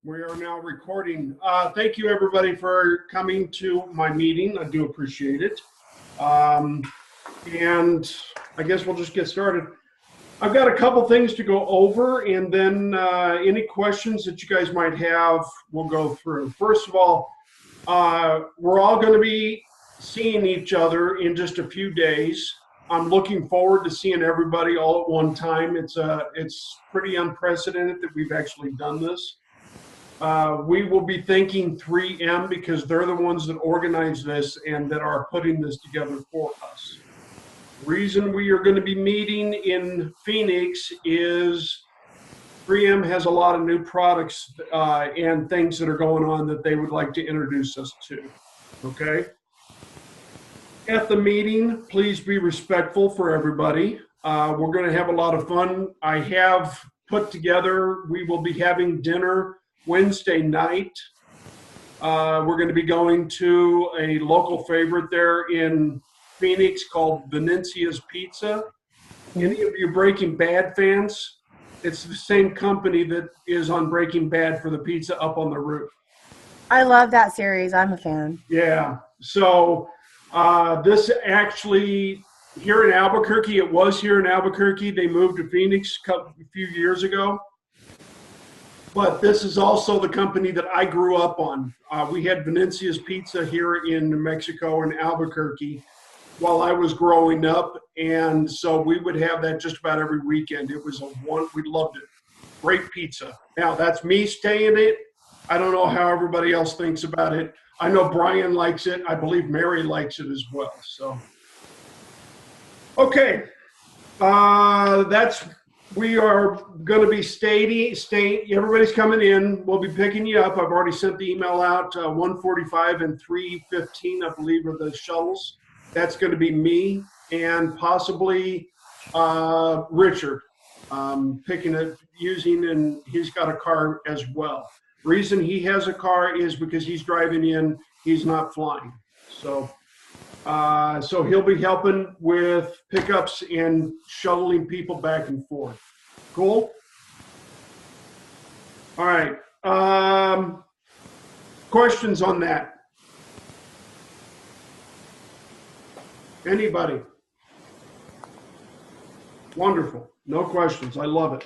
We are now recording. Thank you, everybody, for coming to my meeting. I do appreciate it. And I guess we'll just get started. I've got a couple things to go over, and then any questions that you guys might have, we'll go through. First of all, we're all going to be seeing each other in just a few days. I'm looking forward to seeing everybody all at one time. It's pretty unprecedented that we've actually done this. We will be thanking 3M because they're the ones that organize this and that are putting this together for us. The reason we are going to be meeting in Phoenix is 3M has a lot of new products and things that are going on that they would like to introduce us to. Okay? At the meeting, please be respectful for everybody. We're going to have a lot of fun. I have put together, we will be having dinner Wednesday night. We're going to be going to a local favorite there in Phoenix called Venezia's Pizza. Any of you Breaking Bad fans? It's the same company that is on Breaking Bad for the pizza up on the roof. I love that series. I'm a fan. Yeah. So this actually here in Albuquerque, it was here in Albuquerque. They moved to Phoenix a few years ago. But this is also the company that I grew up on. We had Venezia's Pizza here in New Mexico in Albuquerque while I was growing up. And so we would have that just about every weekend. It was we loved it. Great pizza. Now that's me saying it. I don't know how everybody else thinks about it. I know Brian likes it. I believe Mary likes it as well. So, okay. We are going to be staying. Everybody's coming in. We'll be picking you up. I've already sent the email out. 1:45 and 3:15, I believe, are the shuttles. That's going to be me and possibly Richard picking it, using, and he's got a car as well. Reason he has a car is because he's driving in. He's not flying. So he'll be helping with pickups and shuttling people back and forth. Cool? All right. Questions on that? Anybody? Wonderful. No questions. I love it.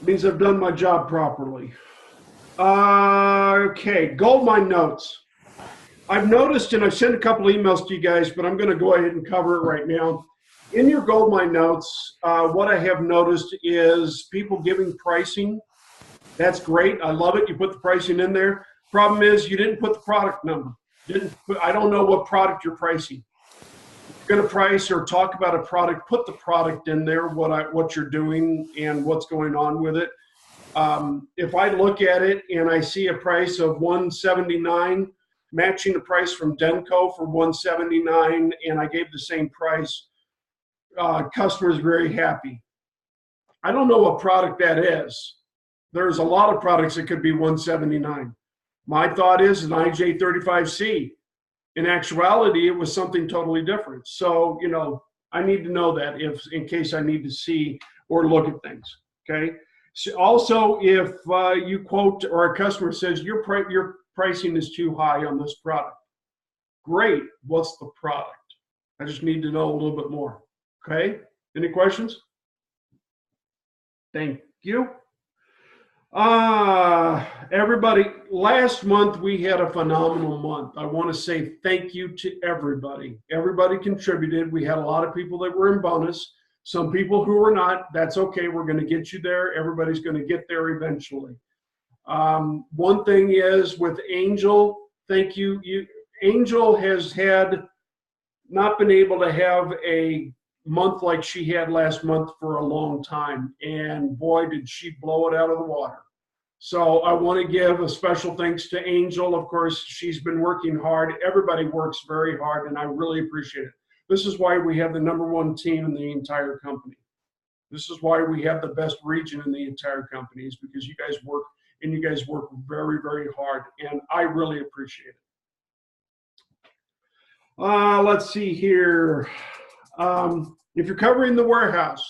It means I've done my job properly. Okay. Goldmine notes. I've noticed, and I've sent a couple emails to you guys, but I'm going to go ahead and cover it right now. In your Goldmine notes, what I have noticed is people giving pricing. That's great. I love it. You put the pricing in there. Problem is you didn't put the product number. I don't know what product you're pricing. If you're going to price or talk about a product, put the product in there, what you're doing and what's going on with it. If I look at it and I see a price of $179, matching the price from Denko for $179, and I gave the same price, customer's very happy. I don't know what product that is. There's a lot of products that could be $179. My thought is an IJ35C. In actuality, it was something totally different. So, I need to know that in case I need to see or look at things, okay? So also, if you quote or a customer says your pricing is too high on this product. Great. What's the product? I just need to know a little bit more. Okay. Any questions? Thank you. Everybody, last month we had a phenomenal month. I want to say thank you to everybody. Everybody contributed. We had a lot of people that were in bonus. Some people who were not. That's okay. We're going to get you there. Everybody's going to get there eventually. One thing is with Angel, thank you. Angel has not been able to have a month like she had last month for a long time. And boy, did she blow it out of the water. So I want to give a special thanks to Angel. Of course, she's been working hard. Everybody works very hard, and I really appreciate it. This is why we have the #1 team in the entire company. This is why we have the best region in the entire company, is because you guys work. And you guys work very, very hard, and I really appreciate it. Let's see here. If you're covering the warehouse,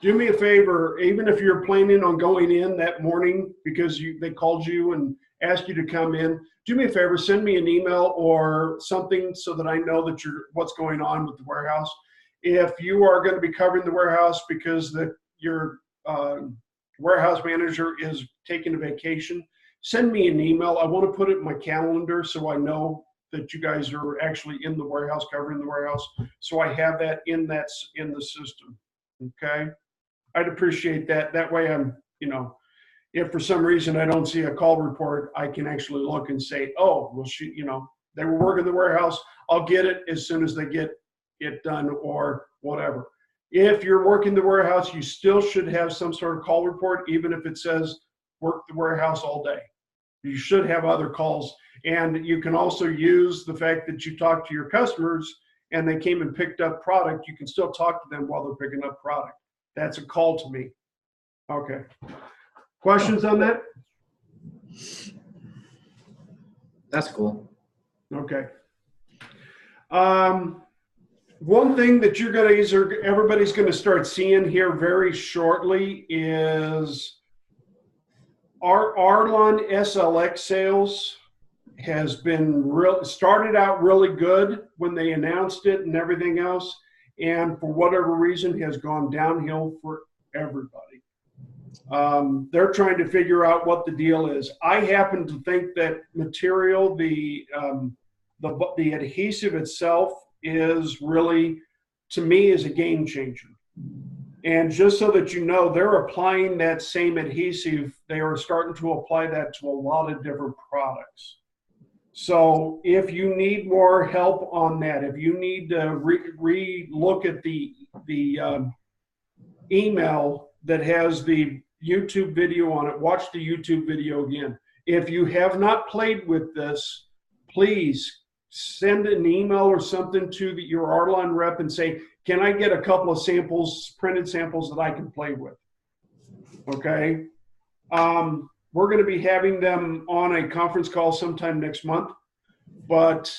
do me a favor, even if you're planning on going in that morning because they called you and asked you to come in, do me a favor, send me an email or something so that I know that what's going on with the warehouse. If you are going to be covering the warehouse because your warehouse manager is taking a vacation, send me an email. I want to put it in my calendar so I know that you guys are actually in the warehouse, covering the warehouse. So I have that in the system. Okay. I'd appreciate that. That way I'm, if for some reason I don't see a call report, I can actually look and say, oh, well, they were working the warehouse. I'll get it as soon as they get it done or whatever. If you're working the warehouse, you still should have some sort of call report, even if it says work the warehouse all day. You should have other calls. And you can also use the fact that you talk to your customers and they came and picked up product. You can still talk to them while they're picking up product. That's a call to me. Okay. Questions on that? That's cool. Okay. One thing that everybody's going to start seeing here very shortly is our Arlon SLX sales has been started out really good when they announced it and everything else, and for whatever reason has gone downhill for everybody. They're trying to figure out what the deal is. I happen to think that material, the adhesive itself is really, to me, is a game changer. And just so that you know, they're applying that same adhesive. They are starting to apply that to a lot of different products. So if you need more help on that, if you need to re-look at the email that has the YouTube video on it, watch the YouTube video again. If you have not played with this, please send an email or something to your Arlon rep and say, can I get a couple of samples, printed samples that I can play with? Okay. We're going to be having them on a conference call sometime next month, but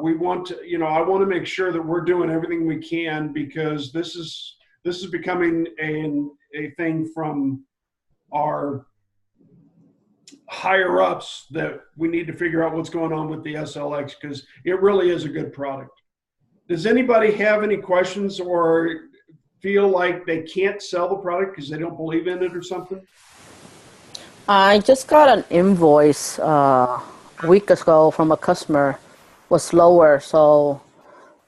we want to, I want to make sure that we're doing everything we can, because this is becoming a thing from our higher ups that we need to figure out what's going on with the SLX, because it really is a good product. Does anybody have any questions or feel like they can't sell the product because they don't believe in it or something? I just got an invoice a week ago from a customer. Was lower, so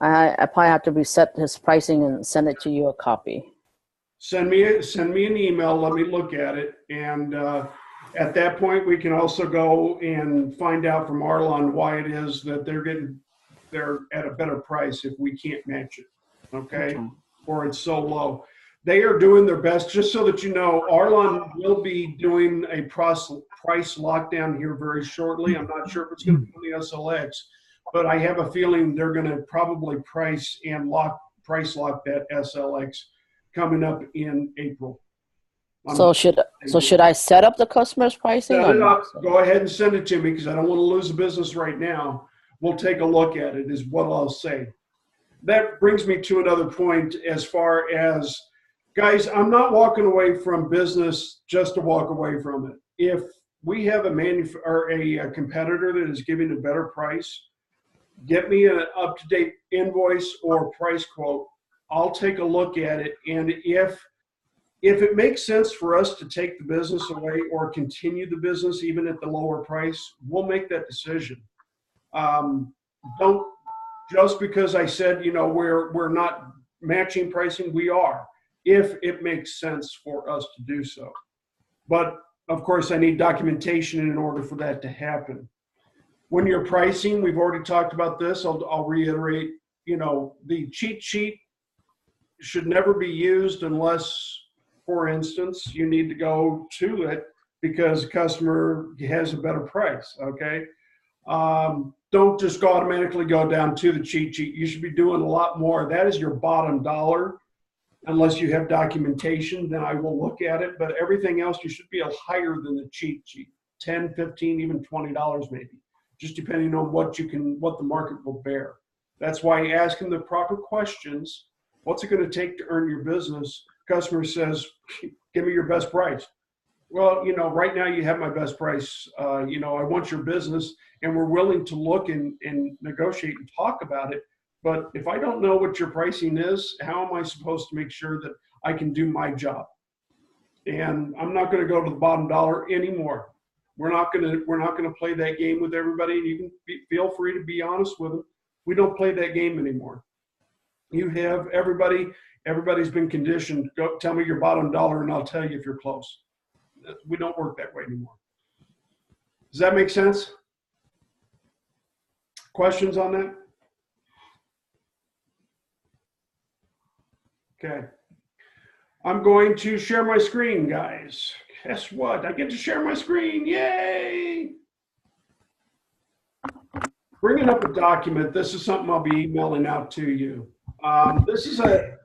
I probably have to reset his pricing and send it to you a copy. Send me an email. Let me look at it, and at that point we can also go and find out from Arlon why it is that they're at a better price if we can't match it. Okay. Or it's so low. They are doing their best. Just so that you know, Arlon will be doing a price lockdown here very shortly. I'm not sure if it's going to be on the SLX, but I have a feeling they're going to probably price lock that SLX coming up in April. So should I set up the customer's pricing? Set it up. Go ahead and send it to me, because I don't want to lose the business right now. We'll take a look at it, is what I'll say. That brings me to another point as far as, guys, I'm not walking away from business just to walk away from it. If we have a competitor that is giving a better price, get me an up-to-date invoice or price quote. I'll take a look at it, and if it makes sense for us to take the business away or continue the business even at the lower price, we'll make that decision. Don't, just because I said, we're not matching pricing, we are, if it makes sense for us to do so. But of course, I need documentation in order for that to happen. When you're pricing, we've already talked about this. I'll reiterate, the cheat sheet should never be used unless, for instance, you need to go to it because the customer has a better price. Okay. Don't just automatically go down to the cheat sheet. You should be doing a lot more. That is your bottom dollar. Unless you have documentation, then I will look at it. But everything else, you should be higher than the cheat sheet, $10, $15, even $20 maybe, just depending on what the market will bear. That's why you ask them the proper questions. What's it going to take to earn your business? Customer says, give me your best price. Well, right now you have my best price. I want your business, and we're willing to look and negotiate and talk about it. But if I don't know what your pricing is, how am I supposed to make sure that I can do my job? And I'm not going to go to the bottom dollar anymore. We're not going to play that game with everybody. You can feel free to be honest with them. We don't play that game anymore. You have everybody's been conditioned. Go tell me your bottom dollar, and I'll tell you if you're close. We don't work that way anymore. Does that make sense? Questions on that? Okay. I'm going to share my screen, guys. Guess what? I get to share my screen. Yay! Bringing up a document. This is something I'll be emailing out to you. This is a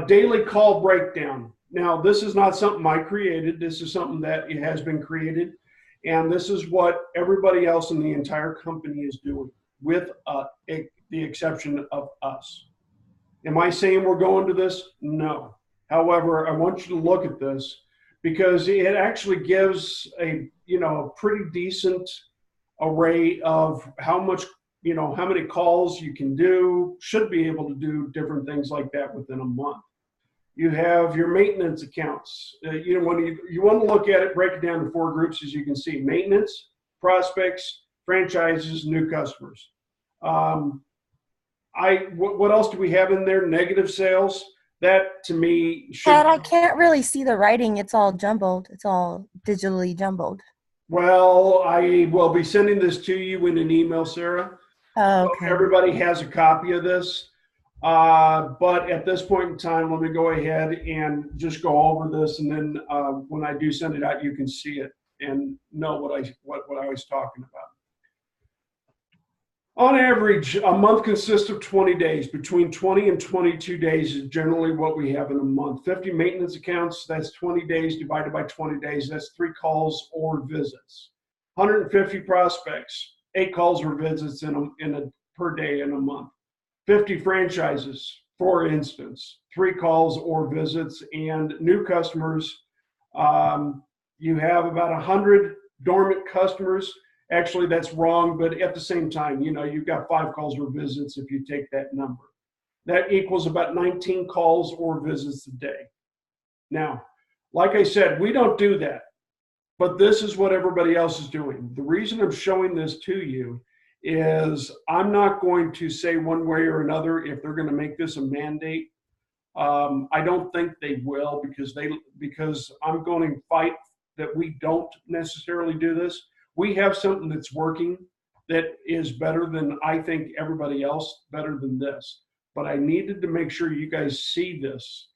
daily call breakdown. Now, this is not something I created. This is something that it has been created. And this is what everybody else in the entire company is doing, with the exception of us. Am I saying we're going to this? No. However, I want you to look at this because it actually gives a pretty decent array of how many calls you can do, should be able to do different things like that within a month. You have your maintenance accounts. When you want to look at it, break it down to 4 groups, as you can see: maintenance, prospects, franchises, new customers. What else do we have in there? Negative sales. That to me should. Pat, I can't really see the writing. It's all jumbled. It's all digitally jumbled. Well, I will be sending this to you in an email, Sarah. Oh, okay. So everybody has a copy of this. But at this point in time, let me go ahead and just go over this, and then when I do send it out, you can see it and know what I was talking about. On average, a month consists of 20 days. Between 20 and 22 days is generally what we have in a month. 50 maintenance accounts, that's 20 days divided by 20 days. That's 3 calls or visits. 150 prospects, 8 calls or visits per day in a month. 50 franchises, for instance, 3 calls or visits. And new customers, you have about 100 dormant customers. Actually, that's wrong, but at the same time, you've got 5 calls or visits if you take that number. That equals about 19 calls or visits a day. Now, like I said, we don't do that, but this is what everybody else is doing. The reason I'm showing this to you is I'm not going to say one way or another if they're going to make this a mandate. I don't think they will, because I'm going to fight that we don't necessarily do this. We have something that's working that is better than, I think, everybody else, better than this. But I needed to make sure you guys see this,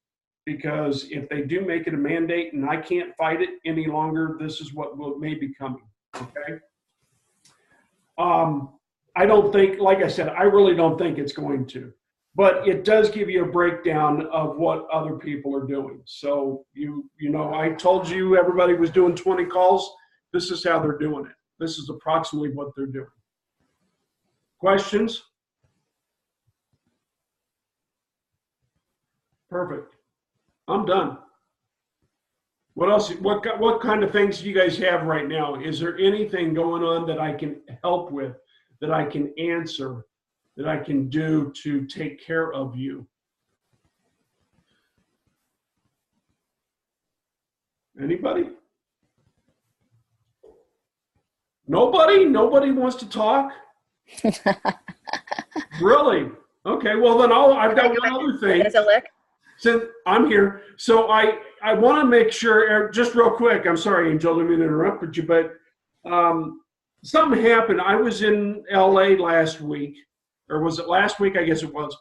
because if they do make it a mandate and I can't fight it any longer, this is what may be coming, okay? I don't think, like I said, I really don't think it's going to. But it does give you a breakdown of what other people are doing. So, I told you everybody was doing 20 calls. This is how they're doing it. This is approximately what they're doing. Questions? Perfect. I'm done. What else? What kind of things do you guys have right now? Is there anything going on that I can help with, that I can answer, that I can do to take care of you? Anybody? Nobody? Nobody wants to talk? Really? Okay, well then I've got one other thing. Since I'm here, so I want to make sure, just real quick, I'm sorry, Angel, I didn't mean to interrupt you, but something happened. I was in LA last week, or was it last week? I guess it was.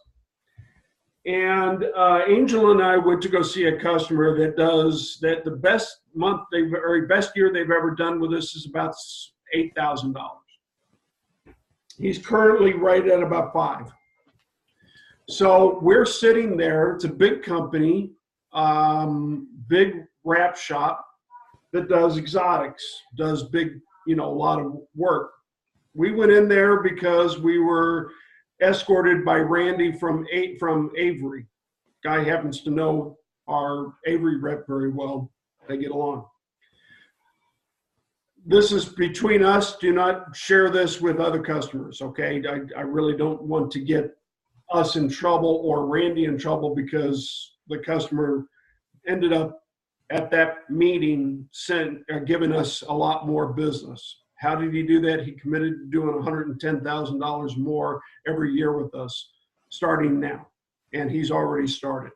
And Angel and I went to go see a customer that the best year they've ever done with us is about $8,000. He's currently right at about 5. So we're sitting there. It's a big company, big wrap shop that does exotics, does big, a lot of work. We went in there because we were escorted by Randy from Avery. Guy happens to know our Avery rep very well. They get along. This is between us. Do not share this with other customers, okay? I really don't want to get us in trouble or Randy in trouble because the customer ended up at that meeting giving us a lot more business. How did he do that? He committed to doing $110,000 more every year with us starting now, and he's already started.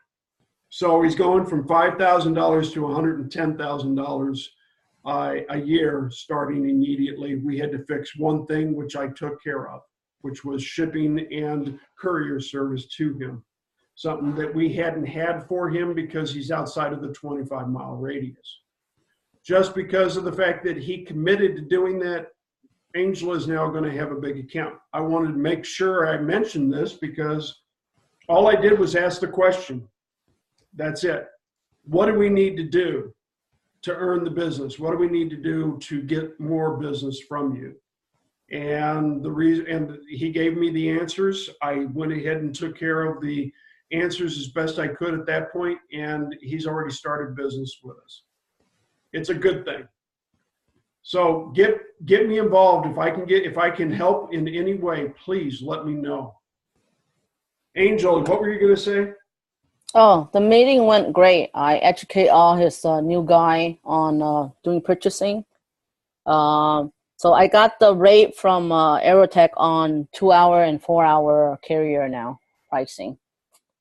So he's going from $5,000 to $110,000 a year starting immediately. We had to fix one thing, which I took care of, which was shipping and courier service to him. Something that we hadn't had for him because he's outside of the 25-mile radius. Just because of the fact that he committed to doing that, Angel is now going to have a big account. I wanted to make sure I mentioned this because all I did was ask the question. That's it. What do we need to do to earn the business? What do we need to do to get more business from you? And he gave me the answers. I went ahead and took care of the answers as best I could at that point, and he's already started business with us. It's a good thing. So get me involved. If I can help in any way, please let me know. Angel, what were you going to say? Oh, the meeting went great. I educate all his new guy on doing purchasing. So I got the rate from Aerotech on 2-hour and 4-hour carrier now pricing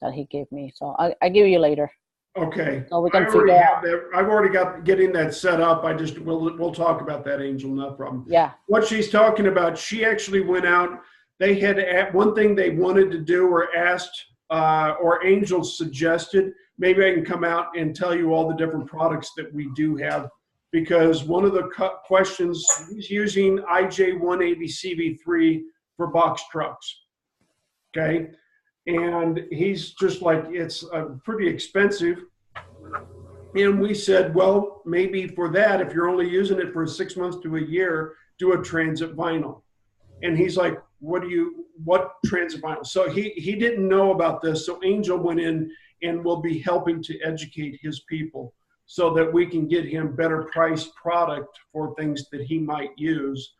that he gave me. So I give you later. Okay. So we can figure out. I've already got getting that set up. We'll talk about that, Angel. No problem. Yeah. What she's talking about, she actually went out. They had one thing they wanted to do or asked, or Angel suggested. Maybe I can come out and tell you all the different products that we do have, because one of the questions, he's using IJ180 CV3 for box trucks. Okay. And he's just like, it's pretty expensive. And we said, well, maybe for that, if you're only using it for 6 months to a year, do a transit vinyl. And he's like, what transit vinyl? So he didn't know about this. So Angel went in and will be helping to educate his people so that we can get him better priced product for things that he might use.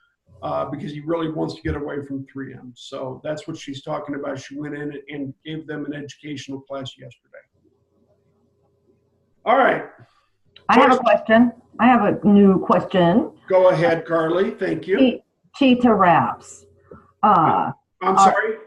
Because he really wants to get away from 3M. So that's what she's talking about. She went in and gave them an educational class yesterday. All right. I have a question. I have a new question. Go ahead, Carly. Thank you. Cheetah wraps. I'm sorry?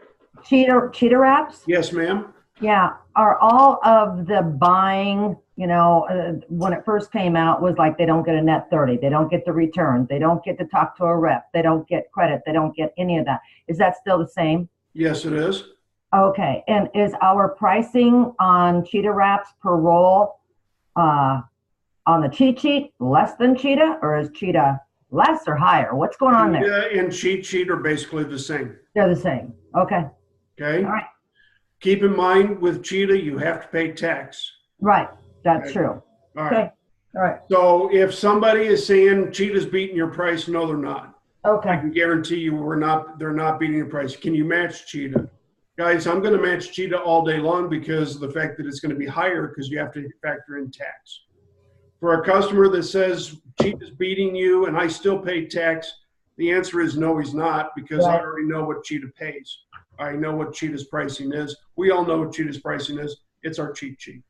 Cheetah wraps? Yes, ma'am. Yeah. Are all of the buying, when it first came out, was like they don't get a net 30. They don't get the return. They don't get to talk to a rep. They don't get credit. They don't get any of that. Is that still the same? Yes, it is. Okay. And is our pricing on Cheetah wraps per roll on the cheat sheet less than Cheetah, or is Cheetah less or higher? What's going on there? Cheetah and cheat sheet are basically the same. They're the same. Okay. Okay. All right. Keep in mind with Cheetah, you have to pay tax. Right. That's Okay. true. All right. Okay. All right. So if somebody is saying Cheetah's beating your price, no, they're not. I Okay. can guarantee you they're not beating your price. Can you match Cheetah? Guys, I'm going to match Cheetah all day long because of the fact that it's going to be higher because you have to factor in tax. For a customer that says Cheetah's beating you and I still pay tax, the answer is no, he's not, because I Right. already know what Cheetah pays. I know what Cheetah's pricing is. We all know what Cheetah's pricing is. It's our cheat sheet.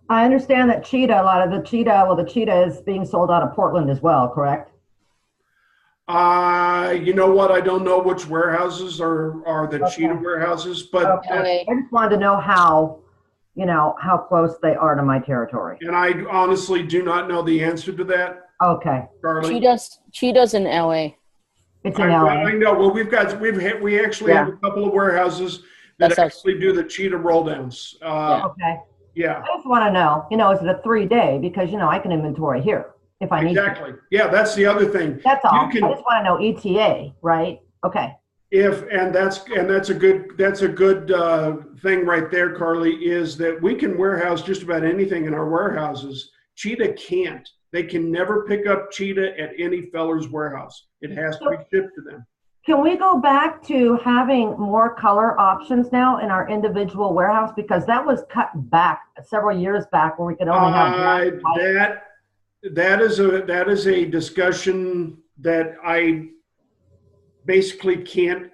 I understand that Cheetah, a lot of the Cheetah is being sold out of Portland as well, correct? You know what? I don't know which warehouses are the Okay. Cheetah warehouses, but Okay. I just wanted to know how close they are to my territory. and I honestly do not know the answer to that, Okay. Carly. Cheetah's in LA. It's in I LA. know. Well, we actually have a couple of warehouses that That's us. actually do the Cheetah roll downs. Okay. Yeah, I just want to know, is it a 3-day? Because, I can inventory here if I need to. exactly. Yeah, that's the other thing. That's all. You can- I just want to know ETA, right? Okay. That's a good thing right there, Carly, is that we can warehouse just about anything in our warehouses. Cheetah can't. They can never pick up Cheetah at any feller's warehouse. It has to be shipped to them. Can we go back to having more color options now in our individual warehouse? Because that was cut back several years back where we could only have black and white. That is a discussion that I basically can't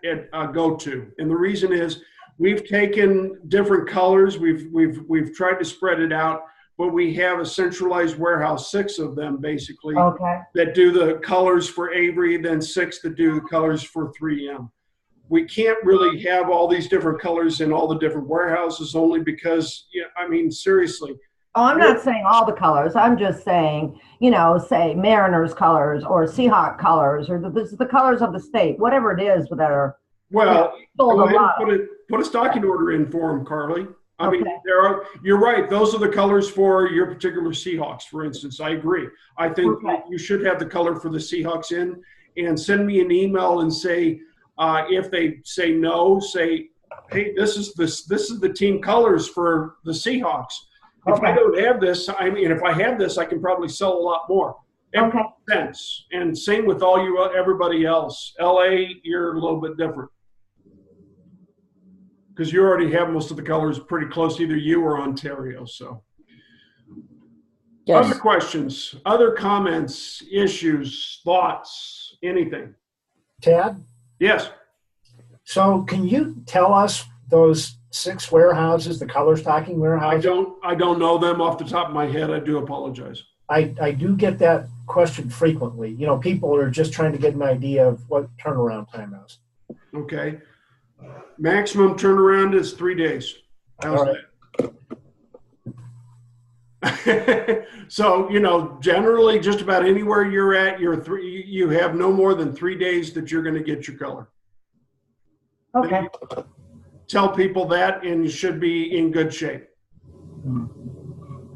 go to, and the reason is we've taken different colors, we've tried to spread it out, but we have a centralized warehouse, 6 of them basically, Okay. that do the colors for Avery, then 6 that do the colors for 3M. We can't really have all these different colors in all the different warehouses only because, I mean, seriously. Oh, I'm not saying all the colors. I'm just saying, you know, say Mariners colors or Seahawk colors or the colors of the state, whatever it is that are. Well, sold go a ahead lot. and put a stocking order in for them, Carly. I mean, Okay. you're right. Those are the colors for your particular Seahawks, for instance. I agree. I think Okay. you should have the color for the Seahawks in, and send me an email and say, if they say no, say, hey, this is the team colors for the Seahawks. If I Okay. don't have this, I mean, if I have this, I can probably sell a lot more. It Okay. makes sense. And same with everybody else. LA, you're a little bit different. Because you already have most of the colors pretty close, either you or Ontario. So, Yes. other questions, other comments, issues, thoughts, anything? Tad, Yes. so can you tell us those 6 warehouses, the color stocking I warehouses? don't know them off the top of my head. I do apologize. I do get that question frequently. You know, people are just trying to get an idea of what turnaround time is. Okay. Maximum turnaround is 3 days. How's All right. that? So, you know, generally just about anywhere you're at, you have no more than 3 days that you're going to get your color. Okay. Tell people that and you should be in good shape.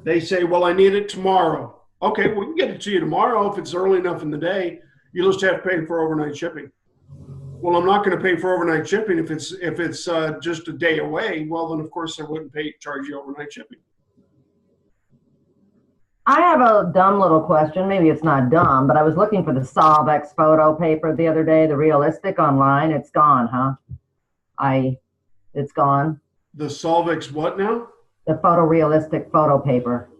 They say, well, I need it tomorrow. Okay, we can get it to you tomorrow if it's early enough in the day. You just have to pay for overnight shipping. Well, I'm not going to pay for overnight shipping if it's just a day away. Well, then of course I wouldn't charge you overnight shipping. I have a dumb little question. Maybe it's not dumb, but I was looking for the Solvex photo paper the other day, the realistic online. It's gone, huh? It's gone. The Solvex what now? The photorealistic photo paper.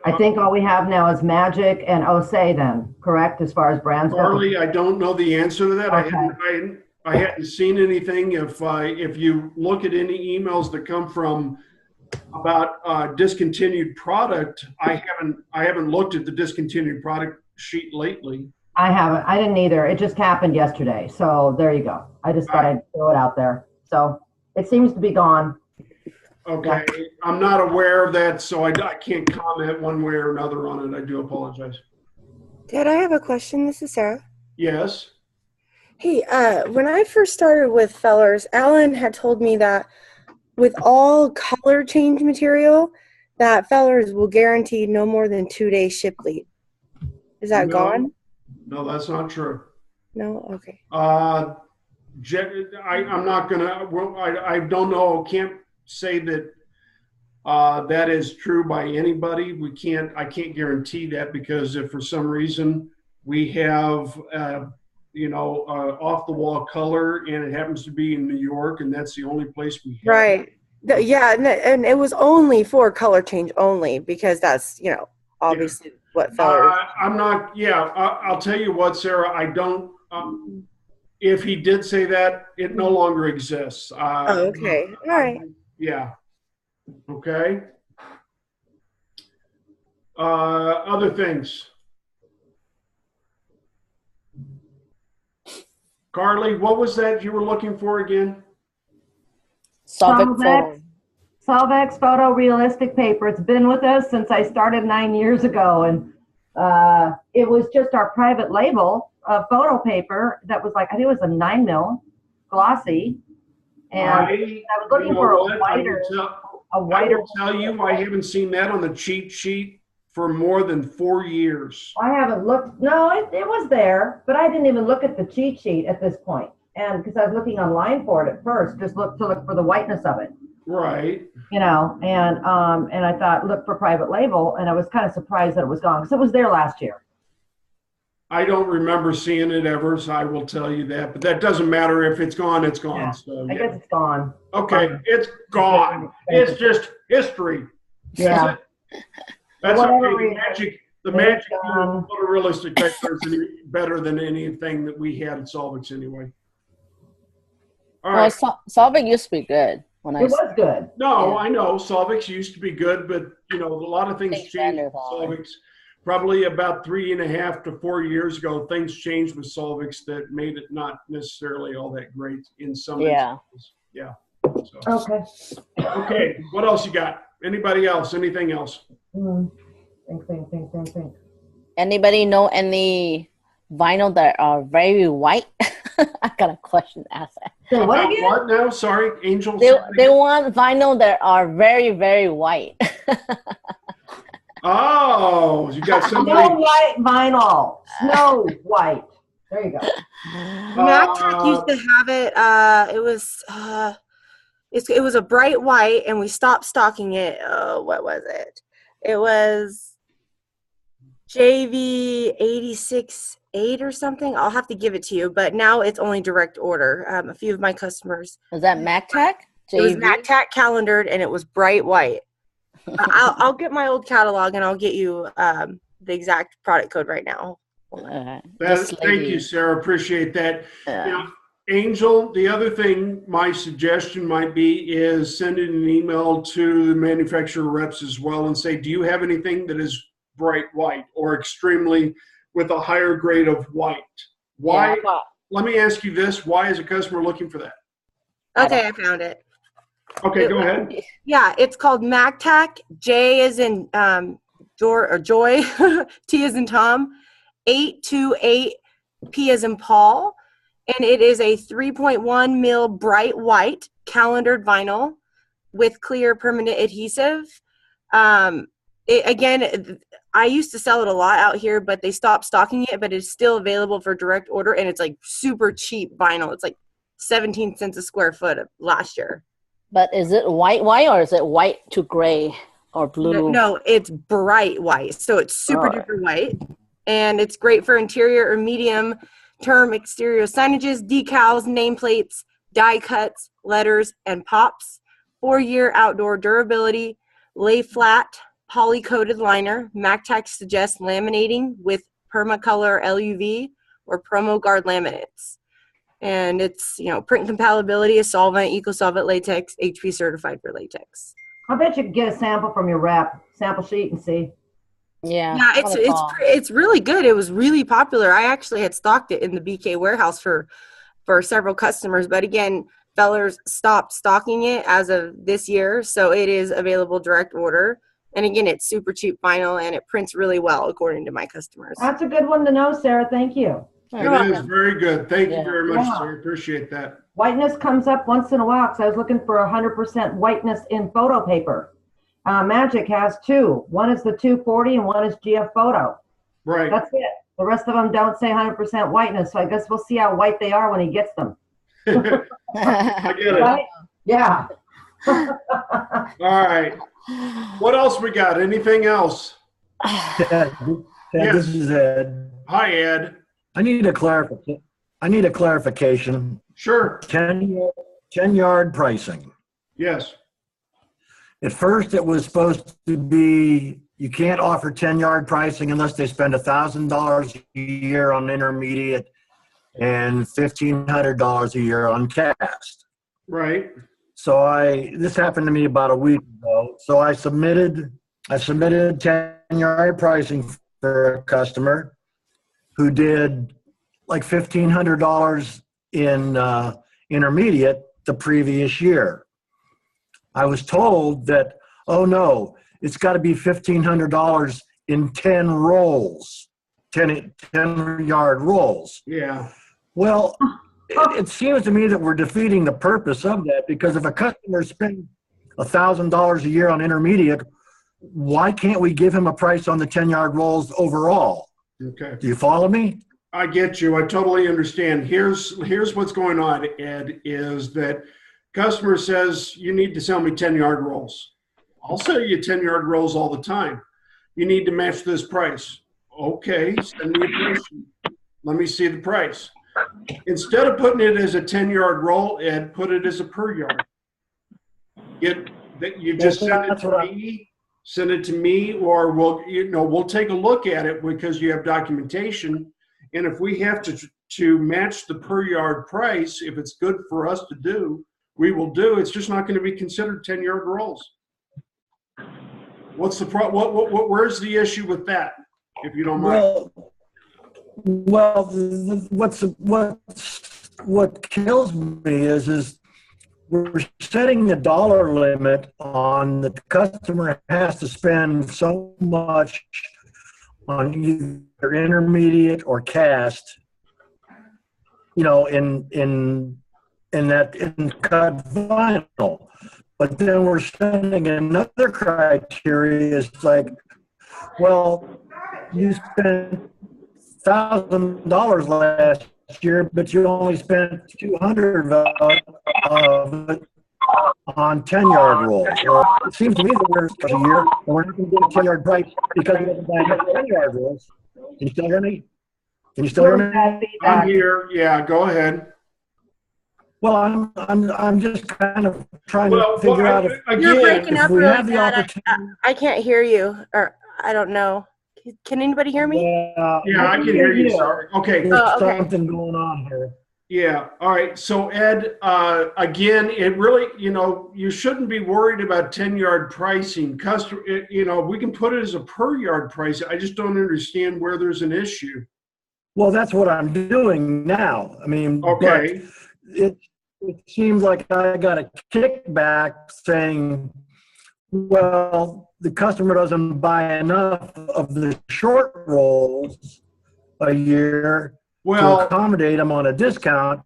I think all we have now is Magic and Osei then, correct, as far as brands go? Carly, I don't know the answer to that. Okay. I hadn't seen anything. If you look at any emails that come from about discontinued product, I haven't looked at the discontinued product sheet lately. I haven't. I didn't either. It just happened yesterday. So there you go. I just thought I'd throw it out there. So it seems to be gone. Okay. Yeah. I'm not aware of that, so I can't comment one way or another on it. I do apologize. Dad, I have a question. This is Sarah. Yes. Hey, when I first started with Fellers, Alan had told me that with all color change material, that Fellers will guarantee no more than 2 days ship lead. Is that gone? No, that's not true. No? Okay. I'm not gonna. Well, I don't know. Can't say that that is true by anybody. I can't guarantee that because if for some reason we have off the wall color and it happens to be in New York and that's the only place we have. Right. Yeah, and it was only for color change only because that's obviously what Fellers. I'm not. Yeah, I'll tell you what, Sarah. I don't. If he did say that, it no longer exists. Okay. All right. Yeah. Okay. Other things. Carly, what was that you were looking for again? Solvex photo realistic paper. It's been with us since I started 9 years ago, and it was just our private label photo paper that was like, I think it was a 9mm glossy, and I was looking for a wider. I will tell you, I haven't seen that on the cheat sheet for more than 4 years. I haven't looked. No, it was there, but I didn't even look at the cheat sheet at this point, and because I was looking online for it at first, just look for the whiteness of it. Right. And I thought, look for private label, and I was kind of surprised that it was gone because it was there last year. I don't remember seeing it ever, so I will tell you that. But that doesn't matter. If it's gone, it's gone. Yeah, So, I yeah. guess it's gone. Okay, it's gone. It's just history. Yeah. That's For okay. whatever The reason, magic, the it's magic gone. photorealistic vector is better than anything that we had at Solvix anyway. All Well, right. Solving used to be good when It was good. No, Yeah. I know Solvix used to be good, but you know, a lot of things Things changed ended with on. Solvix. Probably about 3.5 to 4 years ago, things changed with Solvix that made it not necessarily all that great in some Yeah. instances. Yeah. So, Okay. okay. What else you got? Anybody else? Anything else? Think. Anybody know any vinyl that are very white? I got a question to ask that. So what About again? what now? Sorry, Angel. They want vinyl that are very, very white. Oh, you got Snow somebody. white vinyl. Snow white. There you go. MacTech used to have it. It was a bright white, and we stopped stocking it. What was it? It was JV 86.8 or something. I'll have to give it to you, but now it's only direct order. A few of my customers. Is that MacTech? It was JV? MacTech calendared, and it was bright white. I'll get my old catalog, and I'll get you the exact product code right now. Thank you, Sarah. Appreciate that. Now, Angel, the other thing my suggestion might be is sending an email to the manufacturer reps as well and say, do you have anything that is bright white or extremely with a higher grade of white? Why? Yeah, let me ask you this. Why is a customer looking for that? Okay, I found it. Okay, go ahead. Yeah, it's called MacTac. J is in Joy, T is in Tom, 828, P is in Paul, and it is a 3.1 mil bright white calendared vinyl with clear permanent adhesive. Again, I used to sell it a lot out here, but they stopped stocking it, but it's still available for direct order, and it's like super cheap vinyl. It's like 17 cents a square foot last year. But is it white or is it white to gray or blue? No, it's bright white. So it's super duper white. And it's great for interior or medium term exterior signages, decals, nameplates, die cuts, letters, and pops. 4-year outdoor durability, lay flat, poly-coated liner. MacTac suggests laminating with permacolor LUV or promo guard laminates. And it's, print compatibility is solvent, eco-solvent latex, HP certified for latex. I bet you could get a sample from your rep, sample sheet, and see. Yeah. Yeah, it's really good. It was really popular. I actually had stocked it in the BK warehouse for several customers, but again, Fellers stopped stocking it as of this year, so it is available direct order. And again, it's super cheap vinyl, and it prints really well according to my customers. That's a good one to know, Sarah. Thank you. It is very good. Thank you very much, sir. Appreciate that. Whiteness comes up once in a while because I was looking for 100% whiteness in photo paper. Magic has two. One is the 240 and one is GF Photo. Right. That's it. The rest of them don't say 100% whiteness, so I guess we'll see how white they are when he gets them. I get it. Right? Yeah. All right. What else we got? Anything else? Ted, this is Ed. Hi, Ed. I need a clarification. Sure. 10-yard pricing. Yes. At first, it was supposed to be you can't offer 10-yard pricing unless they spend $1,000 a year on intermediate and $1,500 a year on cast. Right. So this happened to me about a week ago. So I submitted 10-yard pricing for a customer who did like $1,500 in intermediate the previous year. I was told that, oh no, it's got to be $1,500 in 10 rolls, 10-yard rolls. Yeah. Well, it seems to me that we're defeating the purpose of that, because if a customer spends $1,000 a year on intermediate, why can't we give him a price on the 10-yard rolls overall? Okay. Do you follow me? I get you. I totally understand. Here's what's going on, Ed, is that customer says, you need to sell me 10-yard rolls. I'll sell you 10-yard rolls all the time. You need to match this price. Okay, send me a price sheet. Let me see the price. Instead of putting it as a 10-yard roll, Ed, put it as a per yard. You just send it to me, or we'll take a look at it because you have documentation. And if we have to match the per yard price, if it's good for us to do, we will do. It's just not going to be considered 10-yard rolls. What's the where's the issue with that, if you don't mind? Well, what kills me is we're setting a dollar limit on the customer has to spend so much on either intermediate or cast, in cut vinyl. But then we're setting another criteria. It's like, well, you spent $1,000 last year, but you only spent $200 of it on 10-yard rolls. Well, it seems to me that we're a year and we're not going to get a 10-yard price because we haven't buying 10-yard rolls. Can you still hear me? I'm here. Yeah, go ahead. Well, I'm just kind of trying to figure out if You're breaking up we really have the bad. opportunity. I can't hear you, or I don't know. Can anybody hear me? Yeah, I can hear you. Sorry. Okay. There's something going on here. Yeah. All right. So Ed, again, it really, you shouldn't be worried about 10-yard pricing. We can put it as a per yard price. I just don't understand where there's an issue. Well, that's what I'm doing now. I mean, okay. But it seems like I got a kickback saying, well, the customer doesn't buy enough of the short rolls a year to accommodate him on a discount,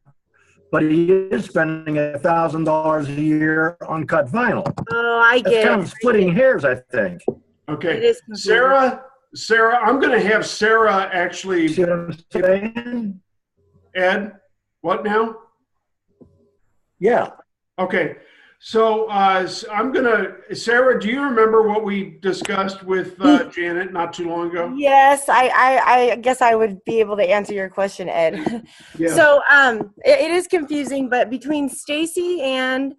but he is spending $1,000 a year on cut vinyl. Oh, I get it. That's kind of splitting hairs, I think. Okay. Sarah, I'm going to have Sarah actually. See what I'm saying? Ed, what now? Yeah. Okay. So Sarah, do you remember what we discussed with Janet not too long ago? Yes, I guess I would be able to answer your question, Ed. Yeah. So it is confusing, but between Stacy and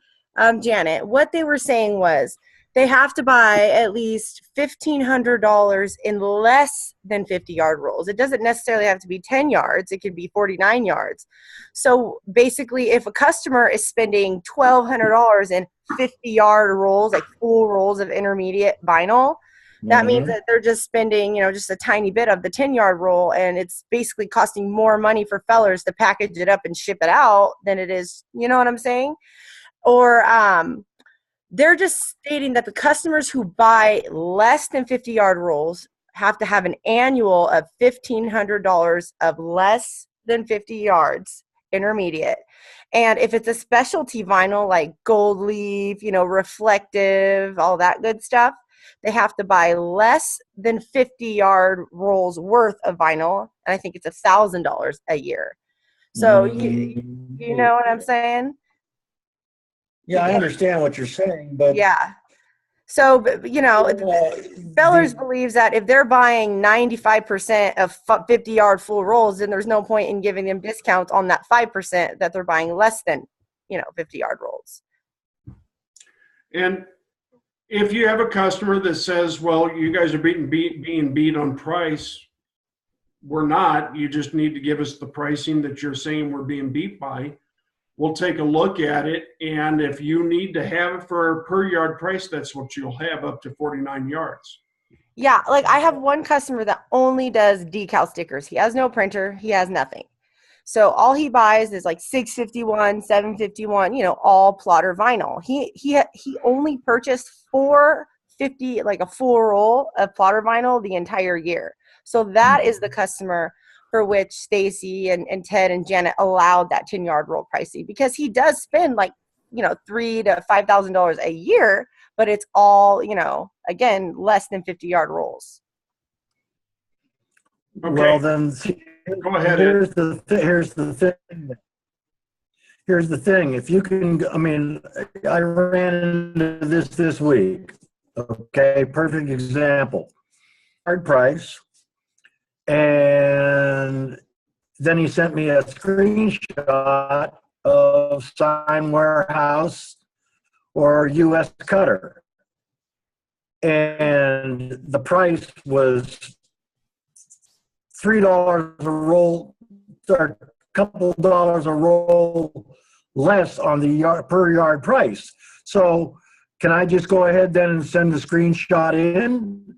Janet, what they were saying was they have to buy at least $1,500 in less than 50-yard rolls. It doesn't necessarily have to be 10 yards. It could be 49 yards. So basically, if a customer is spending $1,200 in 50-yard rolls, like full rolls of intermediate vinyl, that means that they're just spending, just a tiny bit of the 10-yard roll, and it's basically costing more money for fellers to package it up and ship it out than it is, you know what I'm saying? Or they're just stating that the customers who buy less than 50-yard rolls have to have an annual of $1,500 of less than 50 yards intermediate. And if it's a specialty vinyl like gold leaf, reflective, all that good stuff, they have to buy less than 50-yard rolls worth of vinyl. And I think it's $1,000 a year. So you know what I'm saying? Yeah, I understand what you're saying, but yeah. So, Fellers believes that if they're buying 95% of 50-yard full rolls, then there's no point in giving them discounts on that 5% that they're buying less than, 50-yard rolls. And if you have a customer that says, well, you guys are being beat on price, we're not. You just need to give us the pricing that you're saying we're being beat by. We'll take a look at it, and if you need to have it for a per yard price, that's what you'll have, up to 49 yards. Yeah, like I have one customer that only does decal stickers. He has no printer. He has nothing. So all he buys is like 651, 751, all plotter vinyl. He only purchased 450, like a full roll of plotter vinyl the entire year. So that is the customer for which Stacy and Ted and Janet allowed that 10-yard roll pricing, because he does spend like, $3,000 to $5,000 a year, but it's all, again, less than 50-yard rolls. Okay. Well, then Go ahead. Here's the thing. If you can, I ran into this week. Okay, perfect example. Hard price. And then he sent me a screenshot of Sign Warehouse or US Cutter. And the price was $3 a roll, or a couple dollars a roll less on the per yard price. So can I just go ahead then and send the screenshot in?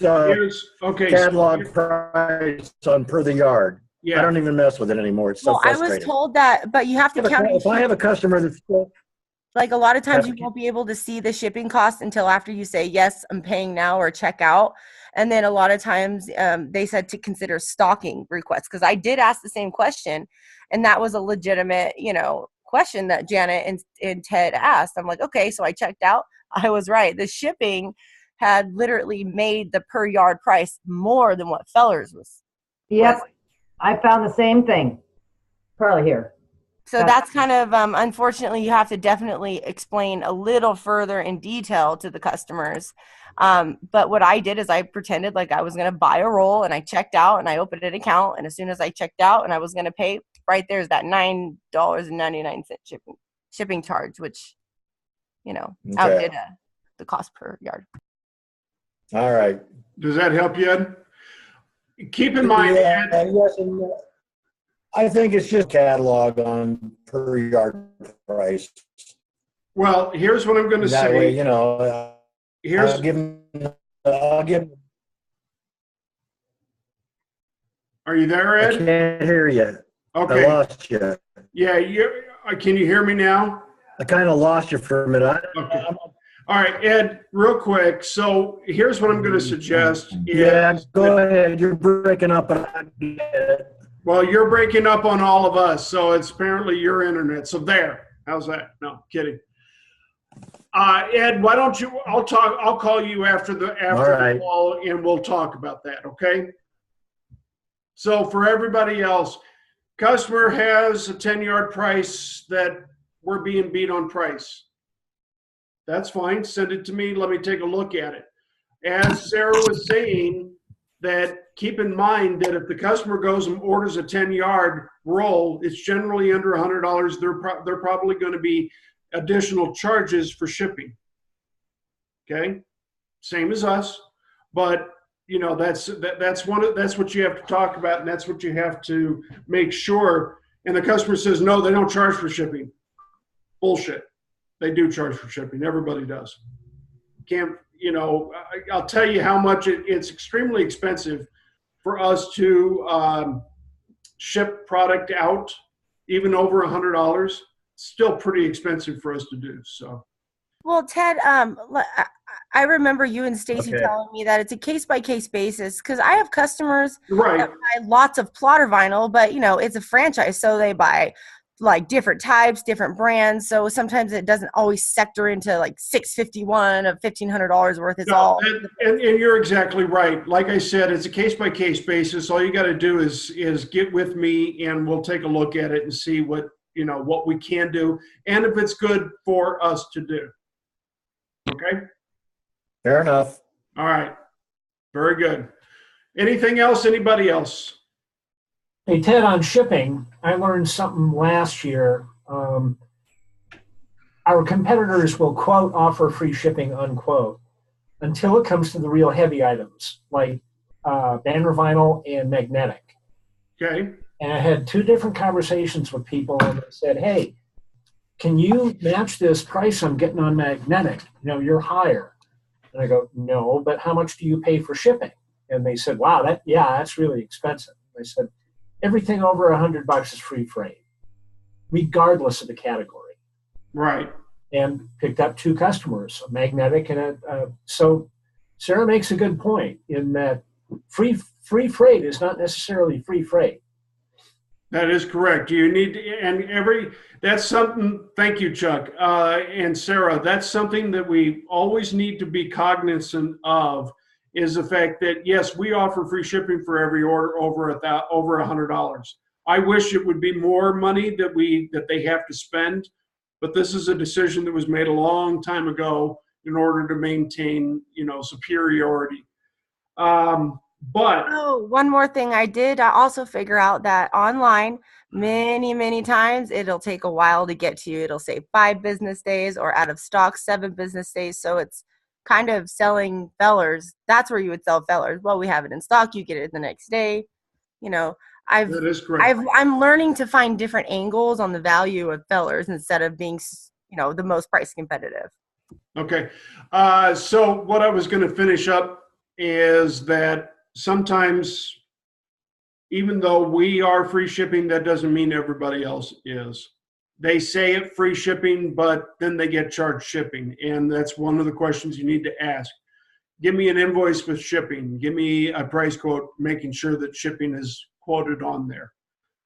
Okay. Catalog price on per the yard. Yeah. I don't even mess with it anymore. It's so Well, I frustrating. was told that, but you have to count. If I have a customer that's Like a lot of times you Okay. won't be able to see the shipping cost until after you say, yes, I'm paying now or check out. And then a lot of times they said to consider stocking requests, because I did ask the same question. And that was a legitimate, question that Janet and Ted asked. I'm like, okay, so I checked out. I was right. The shipping had literally made the per yard price more than what Fellers was. Yep, I found the same thing. Carly here. So that's kind of, unfortunately, you have to definitely explain a little further in detail to the customers. But what I did is I pretended like I was going to buy a roll, and I checked out and I opened an account. And as soon as I checked out and I was going to pay, right there's that $9.99 shipping charge, which, outdid the cost per yard. all right. Does that help you, Ed? Keep in mind, Yeah, Ed, yes and no. I think it's just catalog on per yard price. well, here's what I'm going to That way, say. I'll give them. Are you there, I Ed? can't hear you. Okay. I lost you. Yeah, can you hear me now? I kind of lost you for a minute. Okay. All right, Ed, real quick. So here's what I'm going to suggest. Yeah, go ahead. You're breaking up, but I get it. Well, you're breaking up on all of us, so it's apparently your internet. So there. How's that? No, kidding. Ed, why don't you? I'll call you after the right. call, and we'll talk about that. Okay. So for everybody else, customer has a 10-yard price that we're being beat on price. That's fine. Send it to me. Let me take a look at it. As Sarah was saying, that keep in mind that if the customer goes and orders a 10-yard roll, it's generally under $100. They're probably going to be additional charges for shipping. Okay, same as us, but that's what you have to talk about, and that's what you have to make sure. And the customer says no, they don't charge for shipping. Bullshit. They do charge for shipping. Everybody does. I'll tell you how much it's extremely expensive for us to ship product out, even over $100. Still pretty expensive for us to do. So, well, Ted, I remember you and Stacy telling me that it's a case-by-case basis, because I have customers that buy lots of plotter vinyl, but it's a franchise, so they buy like different types, different brands. So sometimes it doesn't always sector into like $651 of $1,500 worth. Is all. And you're exactly right. Like I said, it's a case-by-case basis. All you got to do is get with me, and we'll take a look at it and see what we can do, and if it's good for us to do. Okay. Fair enough. All right. Very good. Anything else? Anybody else? Hey, Ted, on shipping, I learned something last year. Our competitors will, quote, offer free shipping, unquote, until it comes to the real heavy items like banner vinyl and magnetic. Okay. And I had two different conversations with people, and they said, hey, can you match this price I'm getting on magnetic? You're higher. And I go, no, but how much do you pay for shipping? And they said, wow, that's really expensive. I said, everything over $100 is free freight, regardless of the category. Right. And picked up two customers, a magnetic and so Sarah makes a good point in that free freight is not necessarily free freight. That is correct. You need to, that's something, thank you, Chuck, and Sarah, that's something that we always need to be cognizant of, is the fact that, yes, we offer free shipping for every order over $100. I wish it would be more money that they have to spend, but this is a decision that was made a long time ago in order to maintain, superiority. But Oh, one more thing I did also figure out that online, many times it'll take a while to get to you. It'll say 5 business days or out of stock 7 business days. So it's kind of selling fellers. That's where you would sell fellers. Well, we have it in stock. You get it the next day. You know, that is correct. I'm learning to find different angles on the value of fellers instead of being, the most price competitive. Okay. So what I was going to finish up is that sometimes, even though we are free shipping, that doesn't mean everybody else is. They say it free shipping, but then they get charged shipping. And that's one of the questions you need to ask. Give me an invoice with shipping. Give me a price quote, making sure that shipping is quoted on there.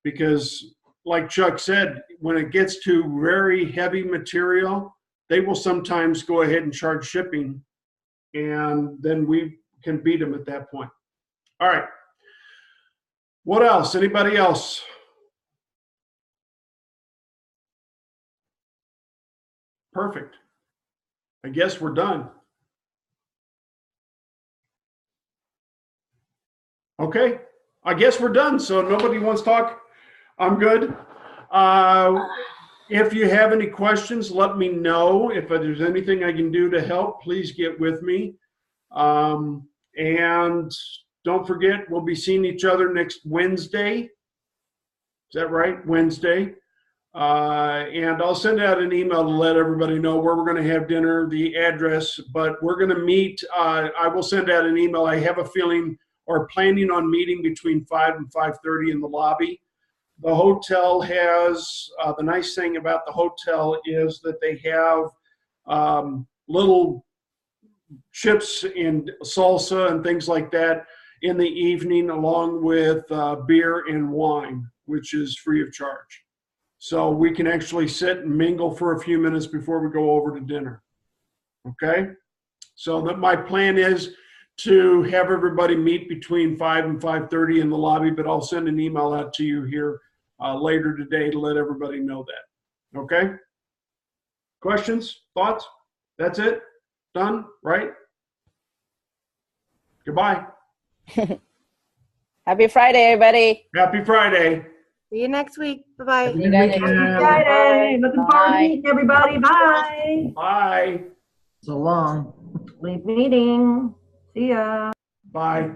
Because like Chuck said, when it gets to very heavy material, they will sometimes go ahead and charge shipping, and then we can beat them at that point. All right. What else? Anybody else? Perfect. I guess we're done. Okay. I guess we're done. So nobody wants to talk. I'm good. If you have any questions, let me know. If there's anything I can do to help, please get with me. And don't forget, we'll be seeing each other next Wednesday. Is that right? Wednesday. And I'll send out an email to let everybody know where we're going to have dinner, the address, but we're going to meet. I will send out an email. I have a feeling or planning on meeting between 5 and 5:30 in the lobby. The hotel has, the nice thing about the hotel is that they have little chips and salsa and things like that in the evening, along with beer and wine, which is free of charge. So we can actually sit and mingle for a few minutes before we go over to dinner. Okay? So that my plan is to have everybody meet between 5 and 5:30 in the lobby, but I'll send an email out to you here later today to let everybody know that. Okay? Questions? Thoughts? That's it? Done? Right? Goodbye. Happy Friday, everybody. Happy Friday. See you next week. Bye-bye. You guys- Happy Friday. Looking forward to Bye. meeting everybody. Bye. Bye. So long. Leave meeting. See ya. Bye.